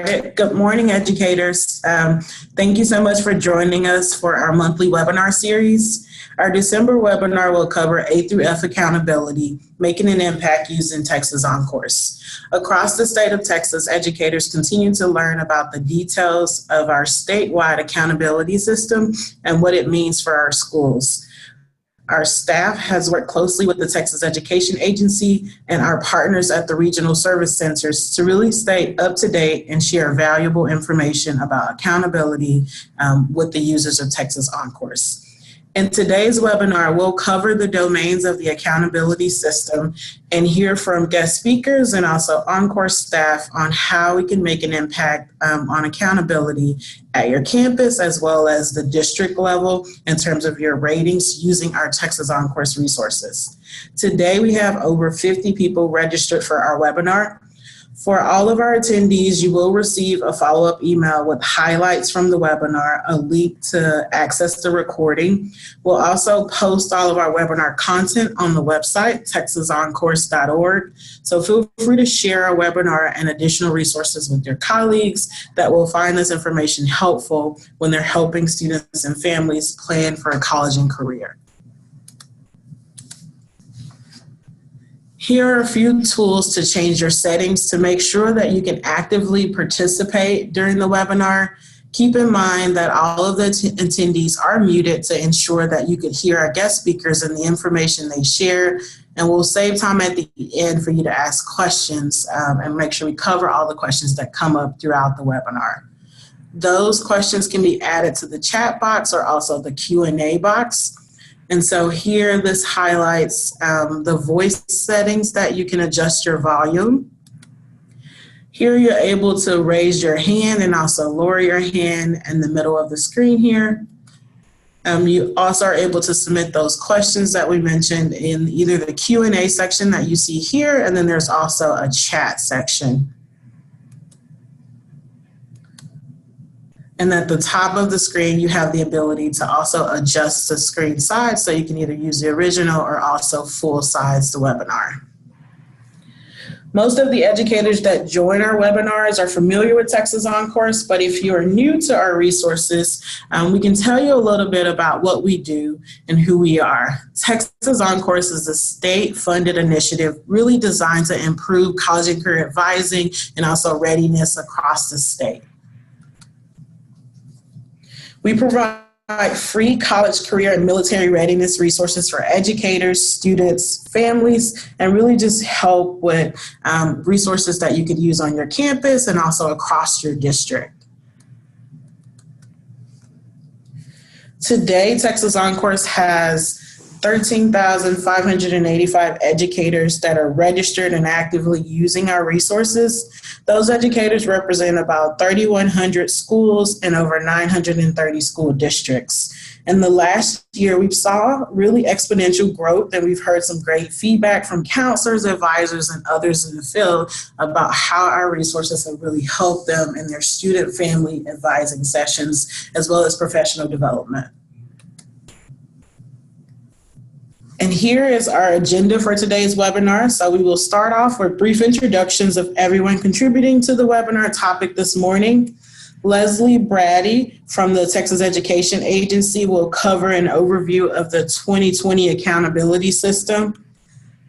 started. Good morning, educators. Thank you so much for joining us for our monthly webinar series. Our December webinar will cover A through F accountability, making an impact using Texas OnCourse. Across the state of Texas, educators continue to learn about the details of our statewide accountability system and what it means for our schools. Our staff has worked closely with the Texas Education Agency and our partners at the regional service centers to really stay up to date and share valuable information about accountability with the users of Texas OnCourse. In today's webinar, we'll cover the domains of the accountability system and hear from guest speakers and also OnCourse staff on how we can make an impact on accountability at your campus as well as the district level in terms of your ratings using our Texas OnCourse resources. Today, we have over 50 people registered for our webinar. For all of our attendees, you will receive a follow-up email with highlights from the webinar, a link to access the recording. We'll also post all of our webinar content on the website, texasoncourse.org. So feel free to share our webinar and additional resources with your colleagues that will find this information helpful when they're helping students and families plan for a college and career. Here are a few tools to change your settings to make sure that you can actively participate during the webinar. Keep in mind that all of the attendees are muted to ensure that you can hear our guest speakers and the information they share, and we'll save time at the end for you to ask questions and make sure we cover all the questions that come up throughout the webinar. Those questions can be added to the chat box or also the Q&A box. And so here, this highlights the voice settings that you can adjust your volume. Here, you're able to raise your hand and also lower your hand in the middle of the screen here. You also are able to submit those questions that we mentioned in either the Q&A section that you see here, and then there's also a chat section. And at the top of the screen, you have the ability to also adjust the screen size, so you can either use the original or also full size the webinar. Most of the educators that join our webinars are familiar with Texas OnCourse, but if you are new to our resources, we can tell you a little bit about what we do and who we are. Texas OnCourse is a state-funded initiative really designed to improve college and career advising and also readiness across the state. We provide free college, career, and military readiness resources for educators, students, families, and really just help with resources that you could use on your campus and also across your district. Today, Texas OnCourse has 13,585 educators that are registered and actively using our resources. Those educators represent about 3,100 schools and over 930 school districts. In the last year, we saw really exponential growth, and we've heard some great feedback from counselors, advisors, and others in the field about how our resources have really helped them in their student family advising sessions, as well as professional development. And here is our agenda for today's webinar. So we will start off with brief introductions of everyone contributing to the webinar topic this morning. Leslie Brady from the Texas Education Agency will cover an overview of the 2020 accountability system.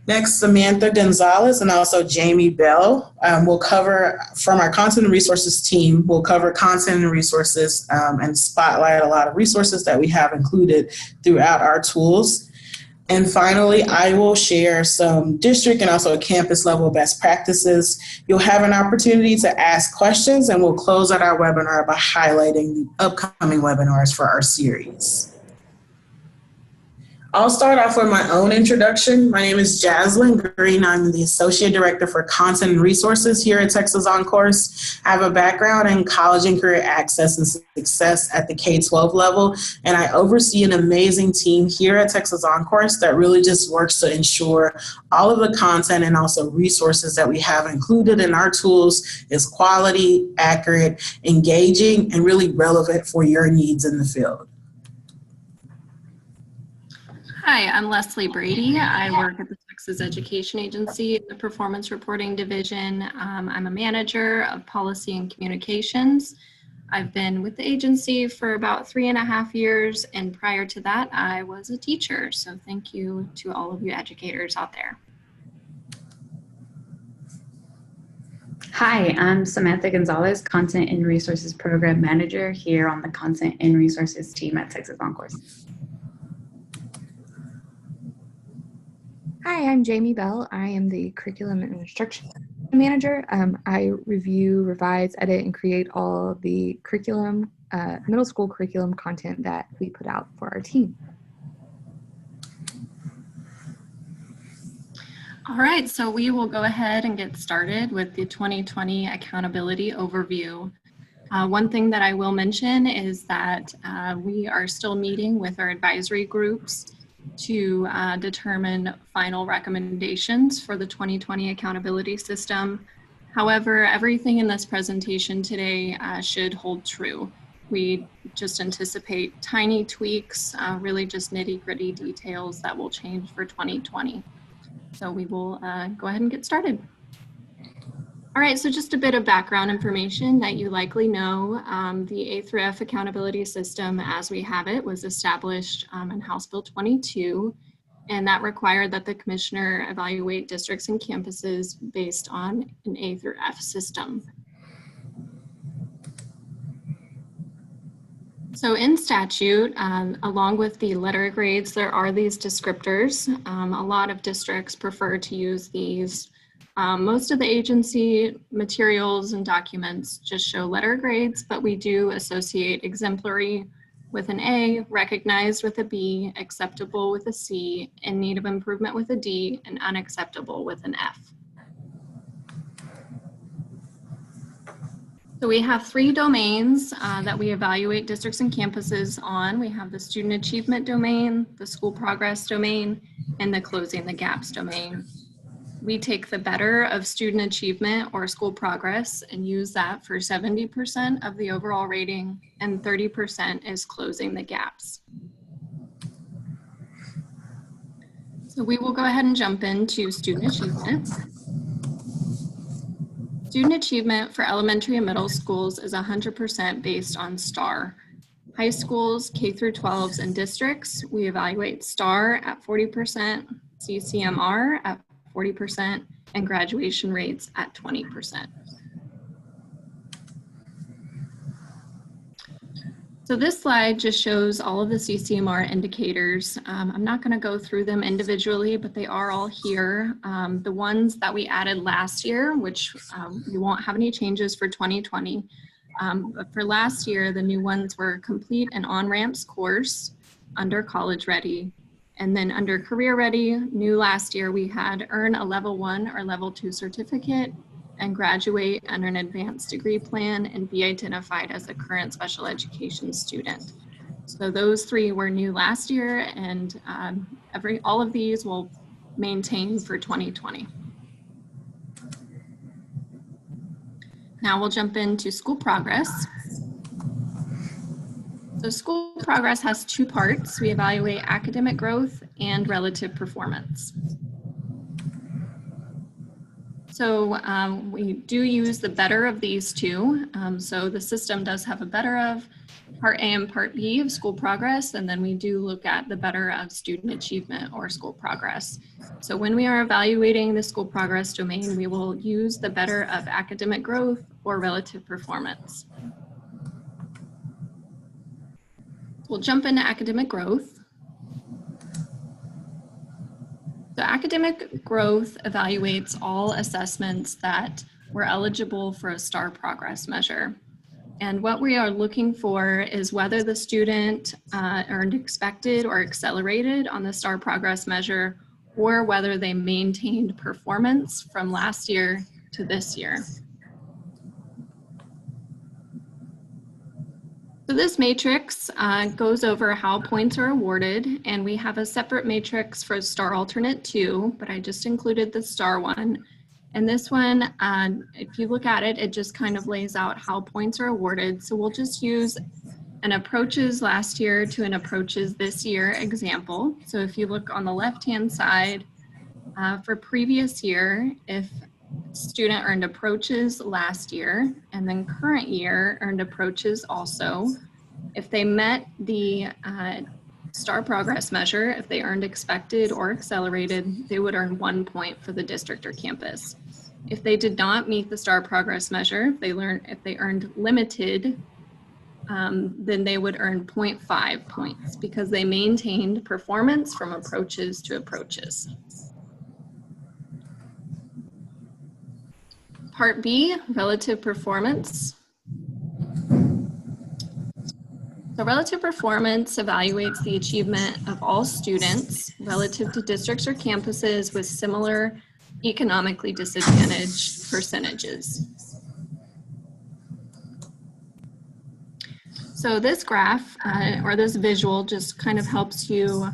Next, Samantha Gonzalez and also Jamie Bell will cover, from our content and resources team, will cover content and resources and spotlight a lot of resources that we have included throughout our tools. And finally, I will share some district and also campus level best practices. You'll have an opportunity to ask questions, and we'll close out our webinar by highlighting the upcoming webinars for our series. I'll start off with my own introduction. My name is Jasmine Green. I'm the Associate Director for Content and Resources here at Texas OnCourse. I have a background in college and career access and success at the K-12 level, and I oversee an amazing team here at Texas OnCourse that really just works to ensure all of the content and also resources that we have included in our tools is quality, accurate, engaging, and really relevant for your needs in the field. Hi, I'm Leslie Brady. I work at the Texas Education Agency in the Performance Reporting Division. I'm a manager of policy and communications. I've been with the agency for about 3.5 years, and prior to that, I was a teacher. So thank you to all of you educators out there. Hi, I'm Samantha Gonzalez, Content and Resources Program Manager here on the Content and Resources team at Texas OnCourse. Hi, I'm Jamie Bell. I am the Curriculum and Instruction Manager. I review, revise, edit, and create all the curriculum, middle school curriculum content that we put out for our team. All right, so we will go ahead and get started with the 2020 accountability overview. One thing that I will mention is that we are still meeting with our advisory groups to determine final recommendations for the 2020 accountability system. However, everything in this presentation today should hold true. We just anticipate tiny tweaks, really just nitty-gritty details that will change for 2020. So we will go ahead and get started. All right, so just a bit of background information that you likely know. The A through F accountability system as we have it was established in House Bill 22, and that required that the commissioner evaluate districts and campuses based on an A through F system. So in statute, along with the letter grades, there are these descriptors. A lot of districts prefer to use these. Most of the agency materials and documents just show letter grades, but we do associate exemplary with an A, recognized with a B, acceptable with a C, in need of improvement with a D, and unacceptable with an F. So we have 3 domains that we evaluate districts and campuses on. We have the student achievement domain, the school progress domain, and the closing the gaps domain. We take the better of student achievement or school progress and use that for 70% of the overall rating, and 30% is closing the gaps. So we will go ahead and jump into student achievement. Student achievement for elementary and middle schools is 100% based on STAR. High schools, K through 12s, and districts, we evaluate STAR at 40%, CCMR at 40%, and graduation rates at 20%. So this slide just shows all of the CCMR indicators. I'm not going to go through them individually, but they are all here. The ones that we added last year, which we won't have any changes for 2020. But for last year, the new ones were complete an on-ramps course under College Ready. And then under Career Ready, new last year, we had earn a level 1 or level 2 certificate and graduate under an advanced degree plan and be identified as a current special education student. So those 3 were new last year, and all of these will maintain for 2020. Now we'll jump into school progress. So school progress has 2 parts. We evaluate academic growth and relative performance. So we do use the better of these 2. So the system does have a better of part A and part B of school progress, and then we do look at the better of student achievement or school progress. So when we are evaluating the school progress domain, we will use the better of academic growth or relative performance. We'll jump into academic growth. So academic growth evaluates all assessments that were eligible for a STAR progress measure. And what we are looking for is whether the student earned expected or accelerated on the STAR progress measure, or whether they maintained performance from last year to this year. So this matrix goes over how points are awarded, and we have a separate matrix for STAR alternate 2, but I just included the STAR one. And this one, if you look at it, it just kind of lays out how points are awarded. So we'll just use an approaches last year to an approaches this year example. So if you look on the left-hand side, for previous year, if student earned approaches last year and then current year earned approaches also, if they met the STAR progress measure, if they earned expected or accelerated, they would earn 1 point for the district or campus. If they did not meet the STAR progress measure, if they earned limited, then they would earn 0.5 points because they maintained performance from approaches to approaches. Part B, relative performance. So relative performance evaluates the achievement of all students relative to districts or campuses with similar economically disadvantaged percentages. So this graph or this visual just kind of helps you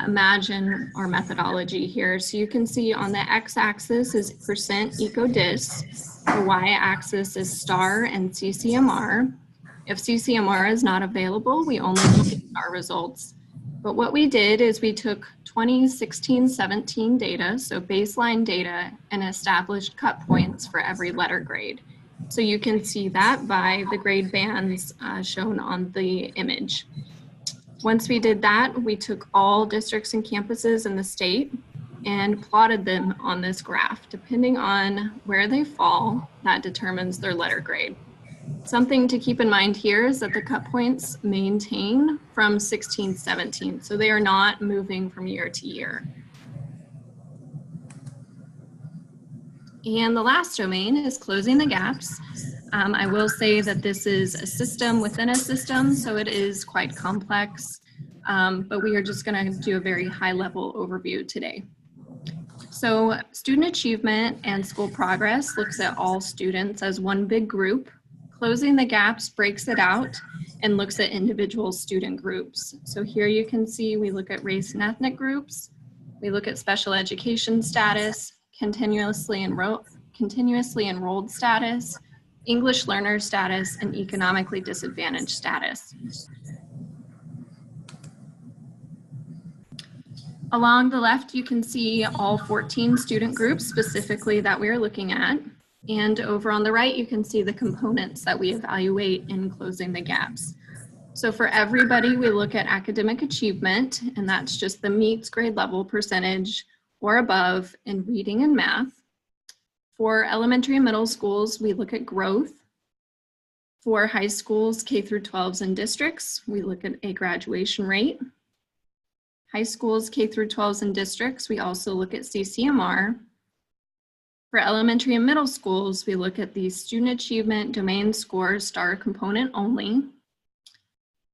imagine our methodology here. So you can see on the x-axis is percent eco-dis, the y-axis is STAR and CCMR. If CCMR is not available, we only look at STAR results. But what we did is we took 2016-17 data, so baseline data, and established cut points for every letter grade. So you can see that by the grade bands shown on the image. Once we did that, we took all districts and campuses in the state and plotted them on this graph. Depending on where they fall, that determines their letter grade. Something to keep in mind here is that the cut points maintain from 16-17, so they are not moving from year to year. And the last domain is closing the gaps. I will say that this is a system within a system, so it is quite complex, but we are just going to do a very high-level overview today. So student achievement and school progress looks at all students as one big group. Closing the gaps breaks it out and looks at individual student groups. So here you can see we look at race and ethnic groups, we look at special education status, continuously enrolled status, English learner status, and economically disadvantaged status. Along the left, you can see all 14 student groups specifically that we're looking at. And over on the right, you can see the components that we evaluate in closing the gaps. So for everybody, we look at academic achievement, and that's just the meets grade level percentage or above in reading and math. For elementary and middle schools, we look at growth. For high schools, K through 12s and districts, we look at a graduation rate. High schools, K through 12s and districts, we also look at CCMR. For elementary and middle schools, we look at the student achievement domain score STAR component only.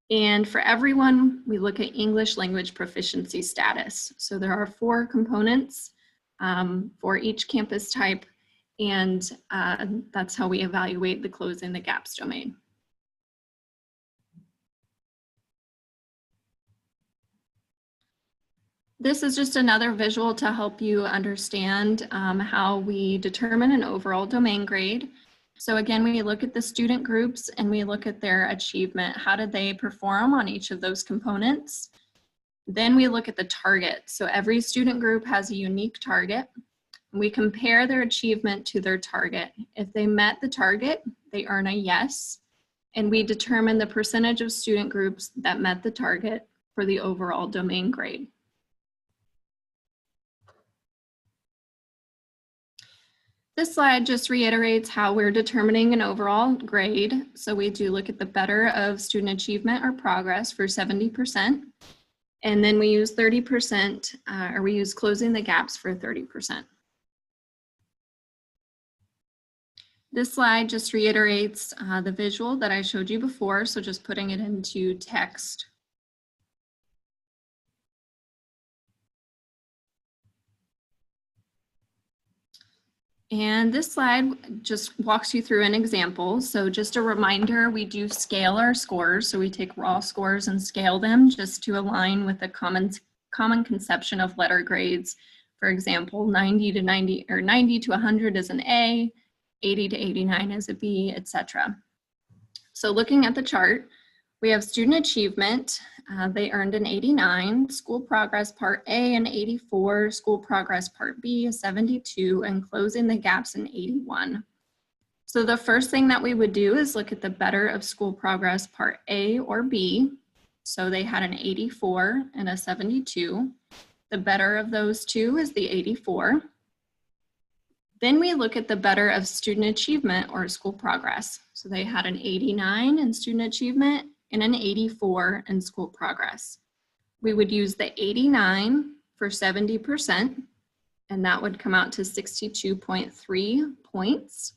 And for everyone, we look at English language proficiency status. So there are 4 components for each campus type, and that's how we evaluate the closing the gaps domain. This is just another visual to help you understand how we determine an overall domain grade. So again, we look at the student groups and we look at their achievement. How did they perform on each of those components? Then we look at the target. So every student group has a unique target. We compare their achievement to their target. If they met the target, they earn a yes. And we determine the percentage of student groups that met the target for the overall domain grade. This slide just reiterates how we're determining an overall grade. So we do look at the better of student achievement or progress for 70%. And then we use 30%, or we use closing the gaps for 30%. This slide just reiterates the visual that I showed you before. So just putting it into text. And this slide just walks you through an example. So just a reminder, we do scale our scores. So we take raw scores and scale them just to align with the common conception of letter grades. For example, 90 to 100 is an A, 80 to 89 is a B, etc. So looking at the chart, We have student achievement. They earned an 89, school progress part A an 84, school progress part B a 72, and closing the gaps an 81. So the first thing that we would do is look at the better of school progress part A or B. So they had an 84 and a 72. The better of those two is the 84. Then we look at the better of student achievement or school progress. So they had an 89 in student achievement and an 84 in school progress. We would use the 89 for 70%, and that would come out to 62.3 points.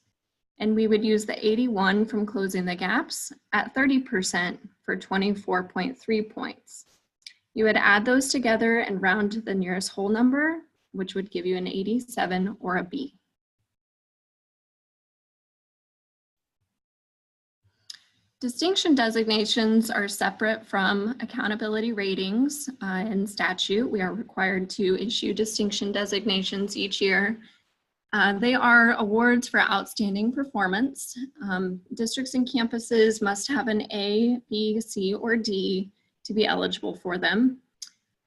And we would use the 81 from closing the gaps at 30% for 24.3 points. You would add those together and round to the nearest whole number, which would give you an 87 or a B. Distinction designations are separate from accountability ratings. In statute, we are required to issue distinction designations each year. They are awards for outstanding performance. Districts and campuses must have an A, B, C, or D to be eligible for them.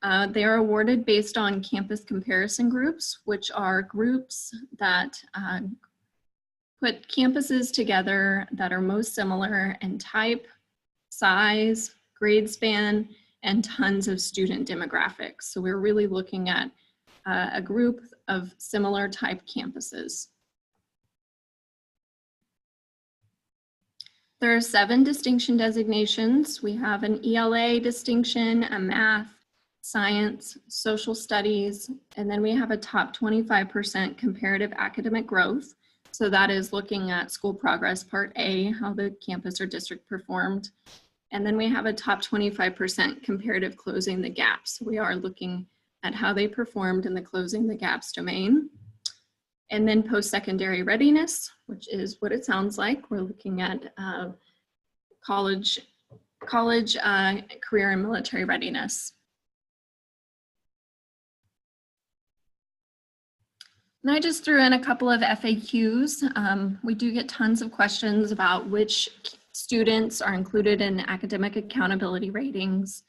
They are awarded based on campus comparison groups, which are groups that put campuses together that are most similar in type, size, grade span, and tons of student demographics. So we're really looking at a group of similar type campuses. There are 7 distinction designations. We have an ELA distinction, a math, science, social studies, and then we have a top 25% comparative academic growth. So that is looking at school progress part A, how the campus or district performed. And then we have a top 25% comparative closing the gaps. We are looking at how they performed in the closing the gaps domain. And then post-secondary readiness, which is what it sounds like. We're looking at college, career and military readiness. And I just threw in a couple of FAQs. We do get tons of questions about which students are included in academic accountability ratings.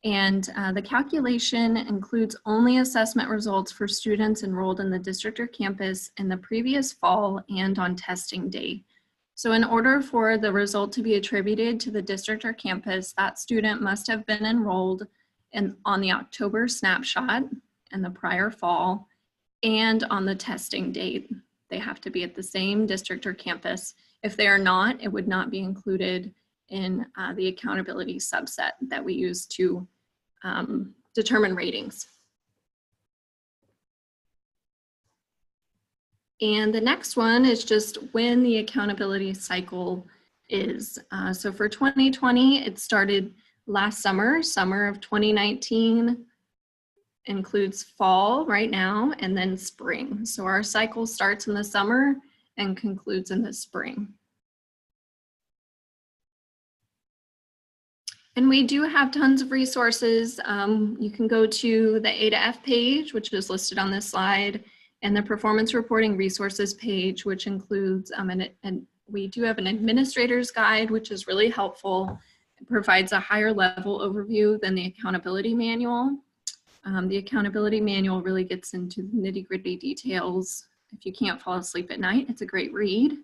And the calculation includes only assessment results for students enrolled in the district or campus in the previous fall and on testing day. So in order for the result to be attributed to the district or campus, that student must have been enrolled on the October snapshot in the prior fall and on the testing date. They have to be at the same district or campus. If they are not, it would not be included in the accountability subset that we use to determine ratings. And the next one is just when the accountability cycle is. So for 2020, it started last summer of 2019, includes fall right now, and then spring. So our cycle starts in the summer and concludes in the spring. And we do have tons of resources. You can go to the A to F page, which is listed on this slide, and the performance reporting resources page, which includes, and we do have an administrator's guide, which is really helpful. It provides a higher level overview than the accountability manual. The accountability manual really gets into the nitty-gritty details. If you can't fall asleep at night, it's a great read.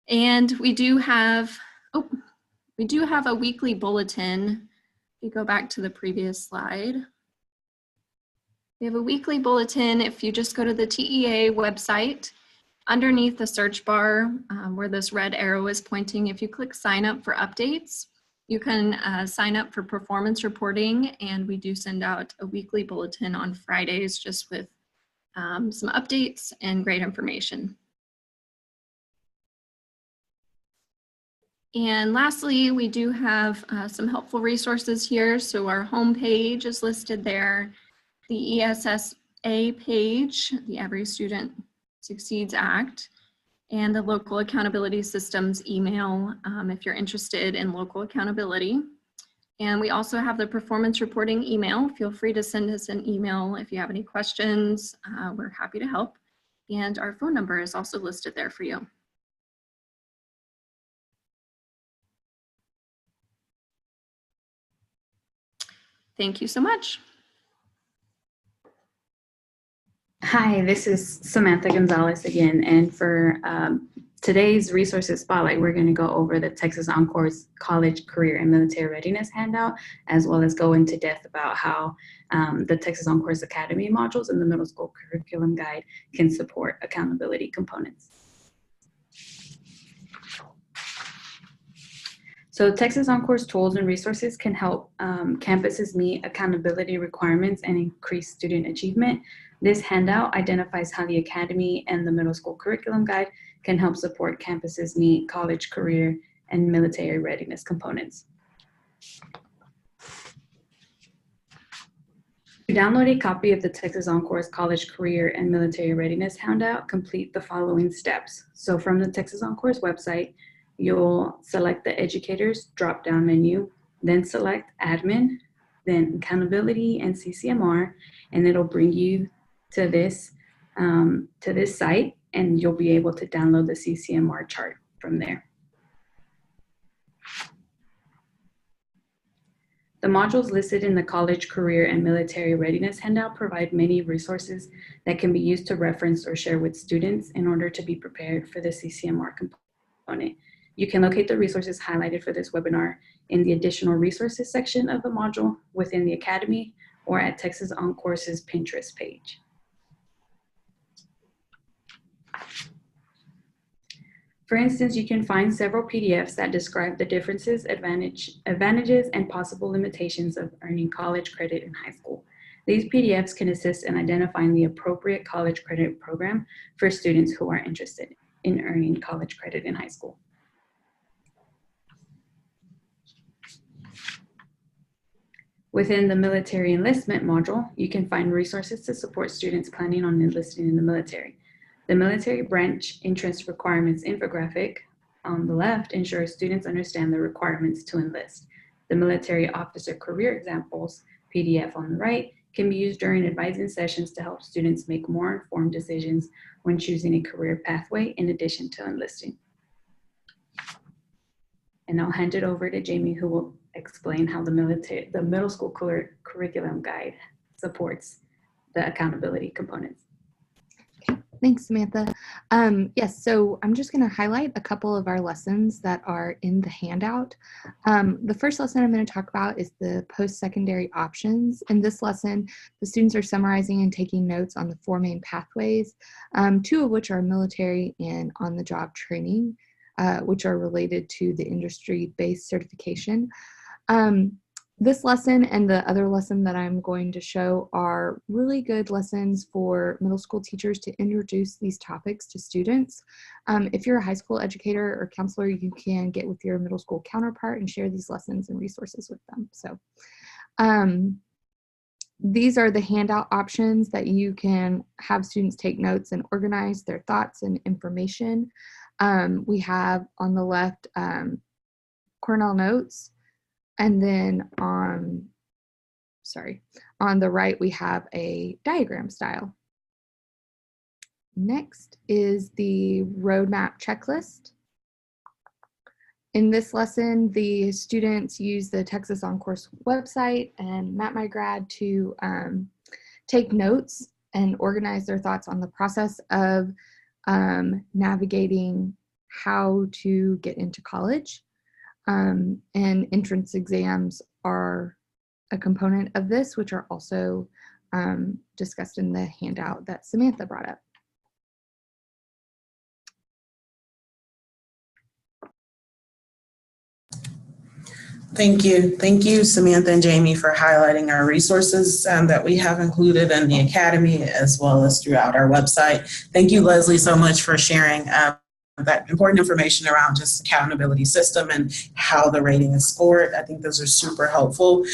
And we do have a weekly bulletin. If you go back to the previous slide, we have a weekly bulletin. If you just go to the TEA website, underneath the search bar where this red arrow is pointing, if you click sign up for updates, you can sign up for performance reporting, and we do send out a weekly bulletin on Fridays just with some updates and great information. And lastly, we do have some helpful resources here. So our homepage is listed there. The ESSA page, the Every Student Succeeds Act, and the local accountability systems email if you're interested in local accountability. And we also have the performance reporting email. Feel free to send us an email if you have any questions. We're happy to help. And our phone number is also listed there for you. Thank you so much. Hi, this is Samantha Gonzalez again, and for today's Resources Spotlight, we're going to go over the Texas OnCourse College Career and Military Readiness handout, as well as go into depth about how the Texas OnCourse Academy modules and the middle school curriculum guide can support accountability components. So Texas OnCourse tools and resources can help campuses meet accountability requirements and increase student achievement. This handout identifies how the Academy and the middle school curriculum guide can help support campuses meet college, career, and military readiness components. To download a copy of the Texas OnCourse College Career and Military Readiness handout, complete the following steps. So from the Texas OnCourse website, you'll select the Educators drop-down menu, then select Admin, then Accountability and CCMR, and it'll bring you to this site, and you'll be able to download the CCMR chart from there. The modules listed in the College, Career, and Military Readiness handout provide many resources that can be used to reference or share with students in order to be prepared for the CCMR component. You can locate the resources highlighted for this webinar in the Additional Resources section of the module within the Academy or at Texas OnCourse's Pinterest page. For instance, you can find several PDFs that describe the differences, advantages, and possible limitations of earning college credit in high school. These PDFs can assist in identifying the appropriate college credit program for students who are interested in earning college credit in high school. Within the military enlistment module, you can find resources to support students planning on enlisting in the military. The military branch entrance requirements infographic on the left ensures students understand the requirements to enlist. The military officer career examples PDF on the right can be used during advising sessions to help students make more informed decisions when choosing a career pathway in addition to enlisting. And I'll hand it over to Jamie, who will explain how the middle school curriculum guide supports the accountability components. Thanks, Samantha. Yes, so I'm just going to highlight a couple of our lessons that are in the handout. The first lesson I'm going to talk about is the post-secondary options. In this lesson, the students are summarizing and taking notes on the 4 main pathways, 2 of which are military and on-the-job training, which are related to the industry-based certification. This lesson and the other lesson that I'm going to show are really good lessons for middle school teachers to introduce these topics to students. If you're a high school educator or counselor, you can get with your middle school counterpart and share these lessons and resources with them. So these are the handout options that you can have students take notes and organize their thoughts and information. We have on the left Cornell Notes. And then on the right, we have a diagram style. Next is the roadmap checklist. In this lesson, the students use the Texas OnCourse website and MapMyGrad to take notes and organize their thoughts on the process of navigating how to get into college. And entrance exams are a component of this, which are also discussed in the handout that Samantha brought up. Thank you. Thank you, Samantha and Jamie, for highlighting our resources that we have included in the Academy as well as throughout our website. Thank you, Leslie, so much for sharing that important information around just accountability system and how the rating is scored. I think those are super helpful.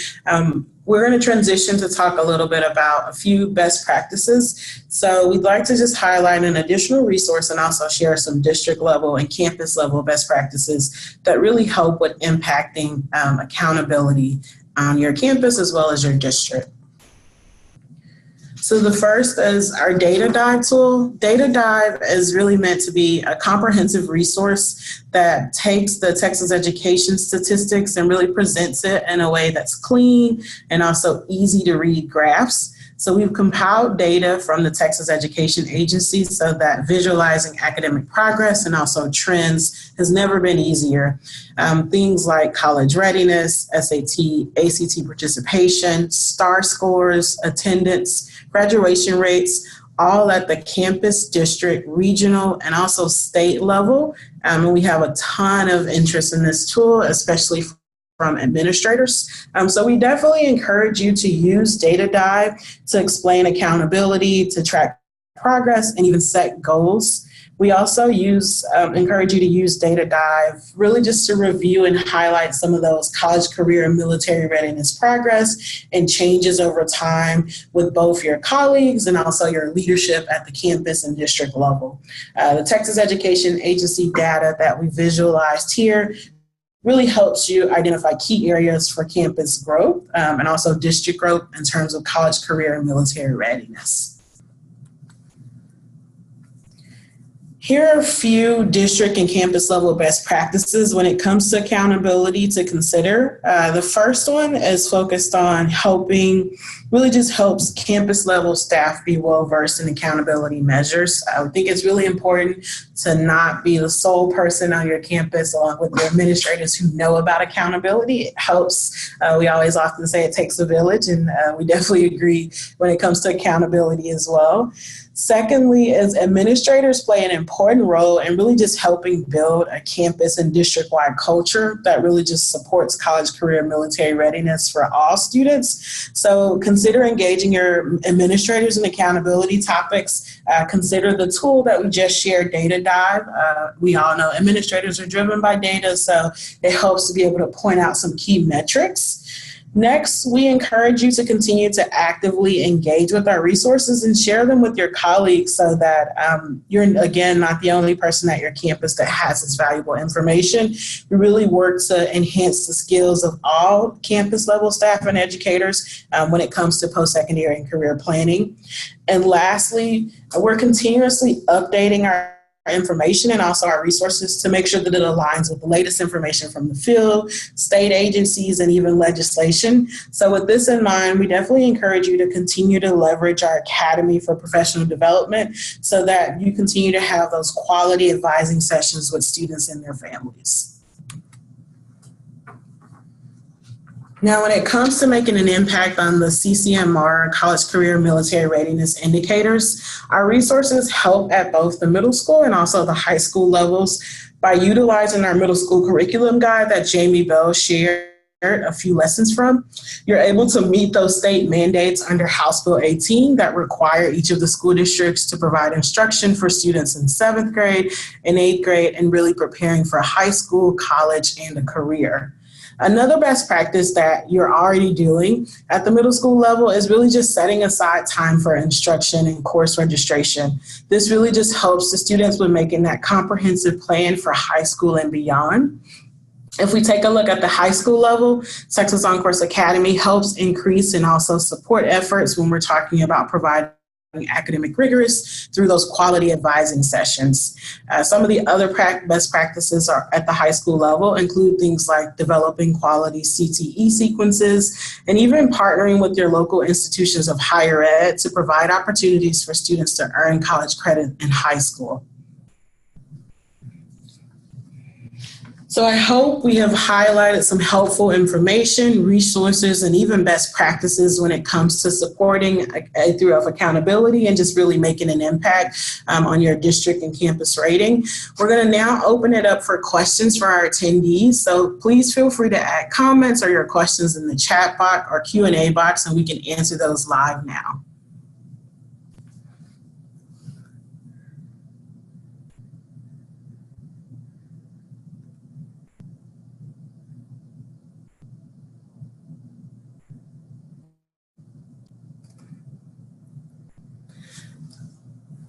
We're going to transition to talk a little bit about a few best practices. So we'd like to just highlight an additional resource and also share some district level and campus level best practices that really help with impacting accountability on your campus as well as your district. So the first is our Data Dive tool. Data Dive is really meant to be a comprehensive resource that takes the Texas education statistics and really presents it in a way that's clean and also easy to read graphs. So we've compiled data from the Texas Education Agency so that visualizing academic progress and also trends has never been easier. Things like college readiness, SAT, ACT participation, STAR scores, attendance, graduation rates, all at the campus, district, regional, and also state level. And we have a ton of interest in this tool, especially from administrators. So we definitely encourage you to use Data Dive to explain accountability, to track progress, and even set goals. We also encourage you to use Data Dive really just to review and highlight some of those college, career, and military readiness progress and changes over time with both your colleagues and also your leadership at the campus and district level. The Texas Education Agency data that we visualized here really helps you identify key areas for campus growth and also district growth in terms of college, career, and military readiness. Here are a few district and campus level best practices when it comes to accountability to consider. The first one is focused on really just helps campus level staff be well versed in accountability measures. I think it's really important to not be the sole person on your campus along with the administrators who know about accountability. It helps. We always often say it takes a village, and we definitely agree when it comes to accountability as well. Secondly, is administrators play an important role in really just helping build a campus and district-wide culture that really just supports college, career, military readiness for all students. So consider engaging your administrators in accountability topics. Consider the tool that we just shared, Data Dive. We all know administrators are driven by data, so it helps to be able to point out some key metrics. Next, we encourage you to continue to actively engage with our resources and share them with your colleagues so that you're, again, not the only person at your campus that has this valuable information. We really work to enhance the skills of all campus level staff and educators when it comes to post-secondary and career planning. And lastly, we're continuously updating our information and also our resources to make sure that it aligns with the latest information from the field, state agencies, and even legislation. So with this in mind, we definitely encourage you to continue to leverage our Academy for Professional Development so that you continue to have those quality advising sessions with students and their families. Now, when it comes to making an impact on the CCMR, college, career, military readiness indicators, our resources help at both the middle school and also the high school levels by utilizing our middle school curriculum guide that Jamie Bell shared a few lessons from. You're able to meet those state mandates under House Bill 18 that require each of the school districts to provide instruction for students in 7th grade and 8th grade and really preparing for high school, college, and a career. Another best practice that you're already doing at the middle school level is really just setting aside time for instruction and course registration. This really just helps the students with making that comprehensive plan for high school and beyond. If we take a look at the high school level, Texas OnCourse Academy helps increase and also support efforts when we're talking about providing academic rigorous through those quality advising sessions. Some of the other best practices are at the high school level include things like developing quality CTE sequences and even partnering with your local institutions of higher ed to provide opportunities for students to earn college credit in high school. So I hope we have highlighted some helpful information, resources, and even best practices when it comes to supporting A through F accountability and just really making an impact on your district and campus rating. We're going to now open it up for questions for our attendees. So please feel free to add comments or your questions in the chat box or Q&A box, and we can answer those live now.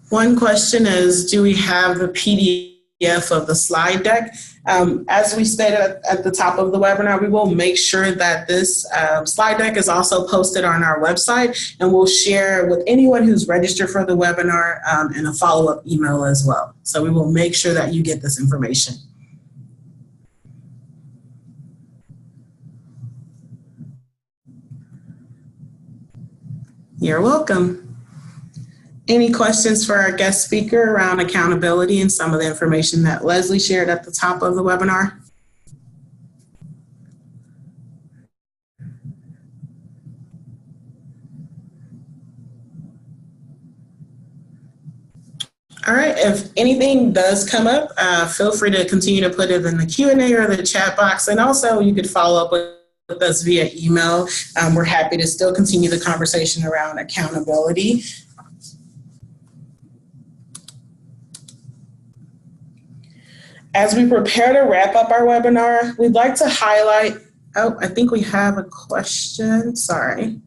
One question is, do we have the PDF of the slide deck? As we stated at the top of the webinar, we will make sure that this slide deck is also posted on our website, and we'll share with anyone who's registered for the webinar in a follow-up email as well. So we will make sure that you get this information. You're welcome. Any questions for our guest speaker around accountability and some of the information that Leslie shared at the top of the webinar? All right, if anything does come up, feel free to continue to put it in the Q&A or the chat box. And also you could follow up with us via email. We're happy to still continue the conversation around accountability. As we prepare to wrap up our webinar, we'd like to highlight, I think we have a question, sorry.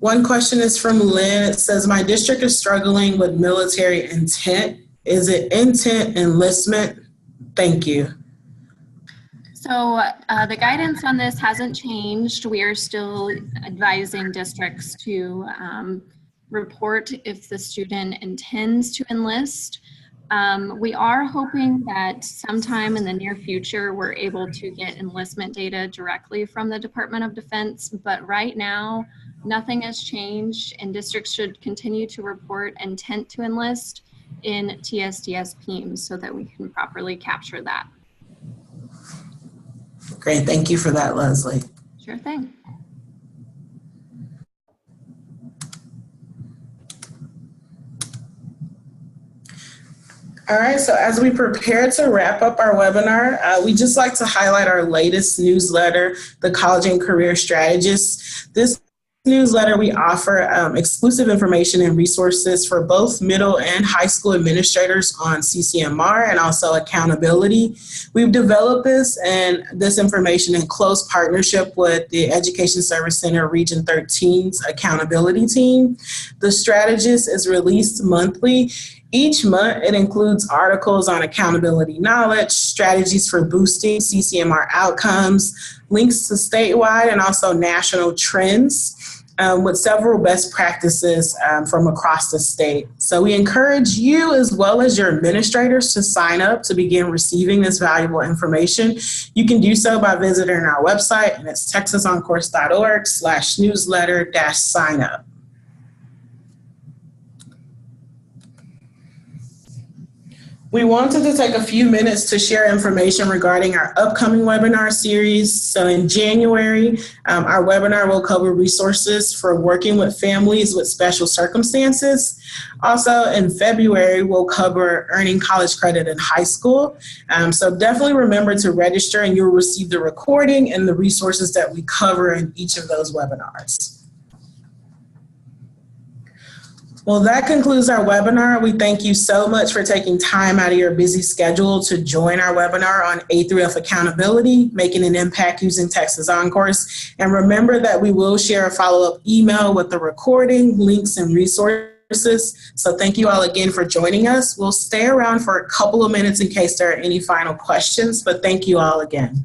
One question is from Lynn. It says, my district is struggling with military intent. Is it intent enlistment? Thank you. So the guidance on this hasn't changed. We are still advising districts to report if the student intends to enlist. We are hoping that sometime in the near future, we're able to get enlistment data directly from the Department of Defense, but right now, nothing has changed, and districts should continue to report intent to enlist in TSDS PEIMS so that we can properly capture that. Great, thank you for that, Leslie. Sure thing. All right, so as we prepare to wrap up our webinar, we just like to highlight our latest newsletter, the College and Career Strategist. This newsletter, we offer exclusive information and resources for both middle and high school administrators on CCMR and also accountability. We've developed this information in close partnership with the Education Service Center Region 13's accountability team. The strategist is released monthly. Each month, it includes articles on accountability knowledge, strategies for boosting CCMR outcomes, links to statewide and also national trends, with several best practices from across the state. So we encourage you as well as your administrators to sign up to begin receiving this valuable information. You can do so by visiting our website, and it's texasoncourse.org/newsletter-sign-up. We wanted to take a few minutes to share information regarding our upcoming webinar series. So in January, our webinar will cover resources for working with families with special circumstances. Also in February, we'll cover earning college credit in high school. So definitely remember to register, and you'll receive the recording and the resources that we cover in each of those webinars. Well, that concludes our webinar. We thank you so much for taking time out of your busy schedule to join our webinar on A through F accountability, making an impact using Texas OnCourse. And remember that we will share a follow-up email with the recording, links, and resources. So thank you all again for joining us. We'll stay around for a couple of minutes in case there are any final questions, but thank you all again.